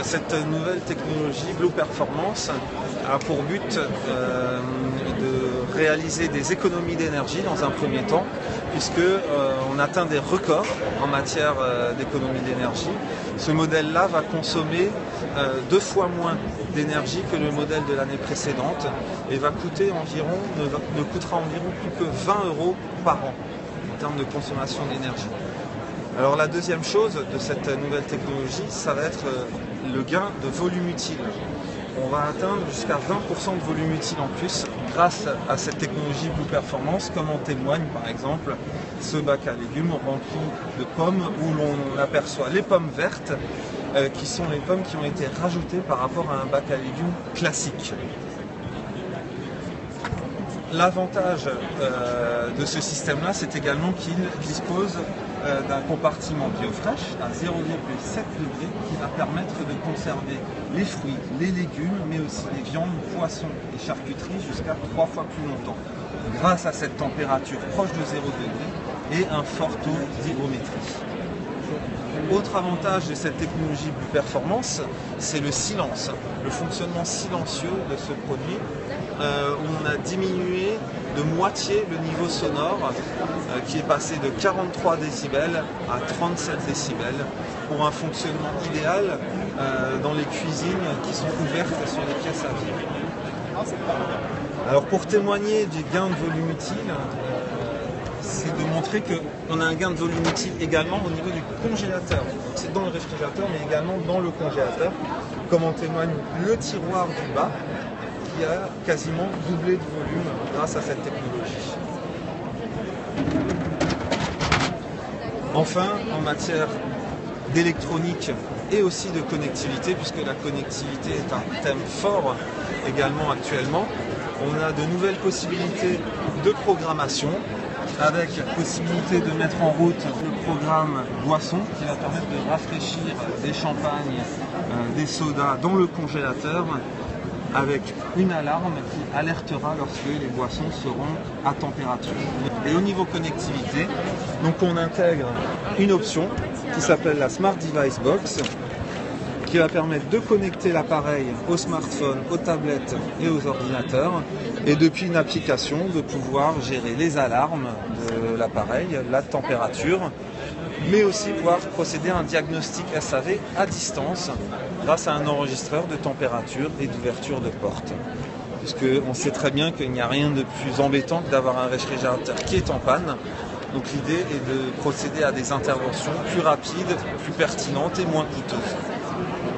cette nouvelle technologie Blue Performance a pour but de réaliser des économies d'énergie dans un premier temps, puisque on atteint des records en matière d'économie d'énergie. Ce modèle-là va consommer 2 fois moins d'énergie que le modèle de l'année précédente et va coûter environ, ne coûtera environ plus que 20 € par an en termes de consommation d'énergie. Alors la deuxième chose de cette nouvelle technologie, ça va être le gain de volume utile. On va atteindre jusqu'à 20% de volume utile en plus grâce à cette technologie Blue Performance, comme en témoigne par exemple ce bac à légumes rempli de pommes où l'on aperçoit les pommes vertes qui sont les pommes qui ont été rajoutées par rapport à un bac à légumes classique. L'avantage de ce système-là, c'est également qu'il dispose d'un compartiment biofresh à 0,7 degrés qui va permettre de conserver les fruits, les légumes, mais aussi les viandes, poissons et charcuteries jusqu'à 3 fois plus longtemps, grâce à cette température proche de 0 degré et un fort taux d'hygrométrie. Autre avantage de cette technologie Blue Performance, c'est le silence, le fonctionnement silencieux de ce produit, où on a diminué de moitié le niveau sonore, qui est passé de 43 décibels à 37 décibels, pour un fonctionnement idéal dans les cuisines qui sont ouvertes sur les pièces à vivre. Alors pour témoigner du gain de volume utile, c'est de montrer qu'on a un gain de volume utile également au niveau du congélateur. C'est dans le réfrigérateur, mais également dans le congélateur, comme en témoigne le tiroir du bas, qui a quasiment doublé de volume grâce à cette technologie. Enfin, en matière d'électronique et aussi de connectivité, puisque la connectivité est un thème fort également actuellement, on a de nouvelles possibilités de programmation, avec possibilité de mettre en route le programme boisson qui va permettre de rafraîchir des champagnes, des sodas dans le congélateur avec une alarme qui alertera lorsque les boissons seront à température. Et au niveau connectivité, donc on intègre une option qui s'appelle la Smart Device Box qui va permettre de connecter l'appareil au smartphone, aux tablettes et aux ordinateurs et depuis une application de pouvoir gérer les alarmes de l'appareil, la température, mais aussi pouvoir procéder à un diagnostic SAV à distance grâce à un enregistreur de température et d'ouverture de porte. Puisqu'on sait très bien qu'il n'y a rien de plus embêtant que d'avoir un réfrigérateur qui est en panne. Donc l'idée est de procéder à des interventions plus rapides, plus pertinentes et moins coûteuses.